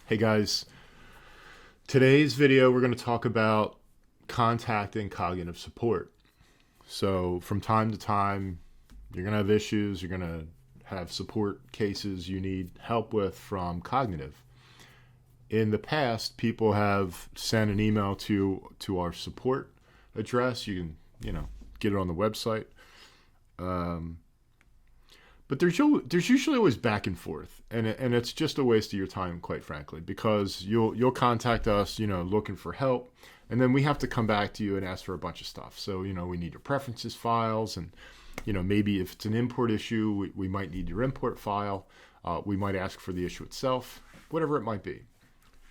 Hey guys, today's video we're going to talk about contacting cognitive support. So from time to time, you're going to have issues, you're going to have support cases you need help with from cognitive. In the past, people have sent an email to our support address. You can, get it on the website. But there's usually always back and forth, and it's just a waste of your time, quite frankly, because you'll contact us, looking for help, and then we have to come back to you and ask for a bunch of stuff. So we need your preferences files, and maybe if it's an import issue, we might need your import file. We might ask for the issue itself, whatever it might be.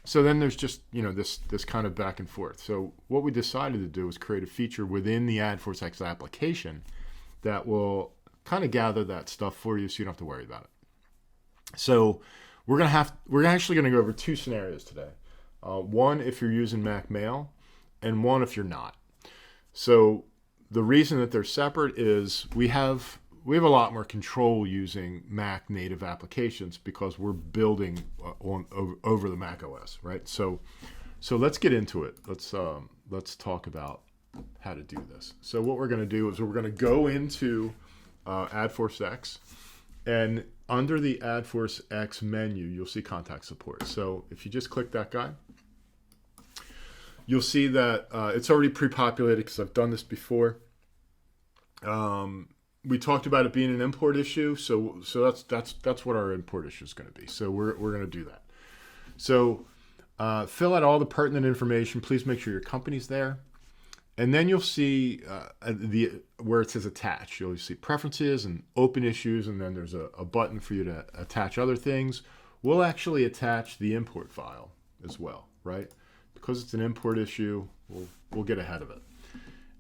So then there's just this kind of back and forth. So what we decided to do is create a feature within the AdforceX application that will kind of gather that stuff for you, so you don't have to worry about it. So we're actually going to go over two scenarios today. One if you're using Mac Mail, and one if you're not. So the reason that they're separate is we have a lot more control using Mac native applications because we're building over the Mac OS, right? So let's get into it. Let's talk about how to do this. So what we're going to do is we're going to go into AdforceX, and under the AdforceX menu, you'll see contact support. So if you just click that guy, you'll see that it's already pre-populated because I've done this before. We talked about it being an import issue, so that's what our import issue is going to be. So we're going to do that. So fill out all the pertinent information. Please make sure your company's there. And then you'll see where it says attach. You'll see preferences and open issues, and then there's a button for you to attach other things. We'll actually attach the import file as well, right? Because it's an import issue, we'll get ahead of it.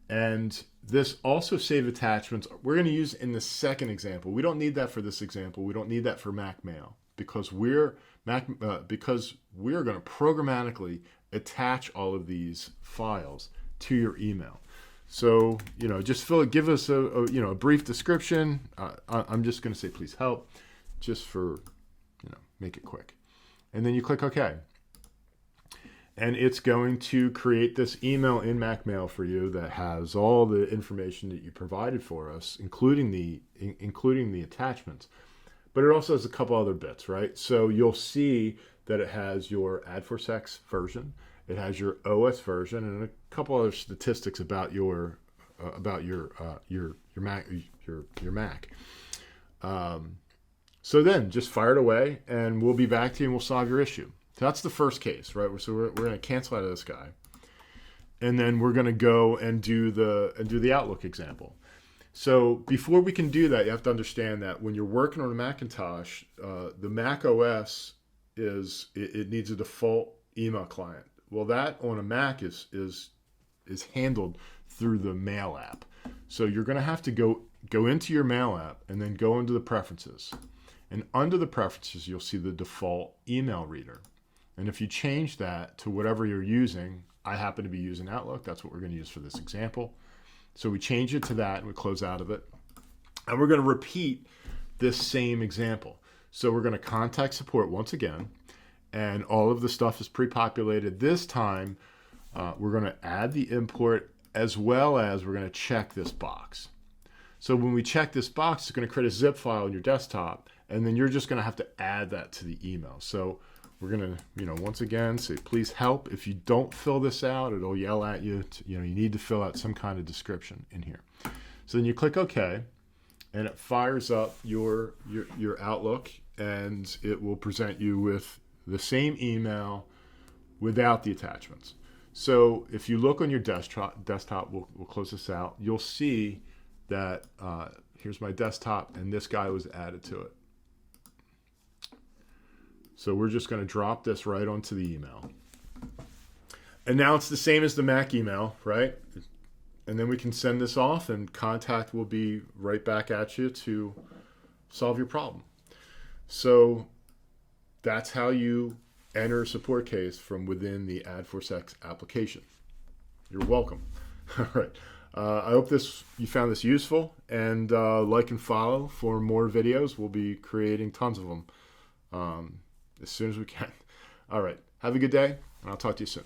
And this also save attachments we're going to use in the second example. We don't need that for this example. We don't need that for Mac Mail because we're going to programmatically attach all of these files to your email. So, just give us a brief description. I'm just going to say, please help, just for, make it quick. And then you click OK. And it's going to create this email in Mac Mail for you that has all the information that you provided for us, including the attachments. But it also has a couple other bits, right? So you'll see that it has your AdforceX version. It has your OS version and a couple other statistics about your Mac. So then just fire it away, and we'll be back to you and we'll solve your issue. So that's the first case, right? So we're going to cancel out of this guy, and then we're going to go and do the Outlook example. So before we can do that, you have to understand that when you're working on a Macintosh, the Mac OS it needs a default email client. Well, that on a Mac is handled through the Mail app. So you're going to have to go into your Mail app and then go into the preferences. And under the preferences, you'll see the default email reader. And if you change that to whatever you're using, I happen to be using Outlook. That's what we're going to use for this example. So we change it to that and we close out of it. And we're going to repeat this same example. So we're going to contact support once again. And all of the stuff is pre-populated. This time, we're going to add the import as well as we're going to check this box. So when we check this box, it's going to create a zip file on your desktop, and then you're just going to have to add that to the email. So we're going to, once again, say, please help. If you don't fill this out, it'll yell at you. You need to fill out some kind of description in here. So then you click OK, and it fires up your Outlook, and it will present you with the same email without the attachments. So if you look on your desktop, we'll close this out. You'll see that here's my desktop, and this guy was added to it. So we're just going to drop this right onto the email. And now it's the same as the Mac email, right? And then we can send this off, and contact will be right back at you to solve your problem. So that's how you enter a support case from within the AdforceX application. You're welcome. All right. I hope you found this useful, and like and follow for more videos. We'll be creating tons of them as soon as we can. All right. Have a good day, and I'll talk to you soon.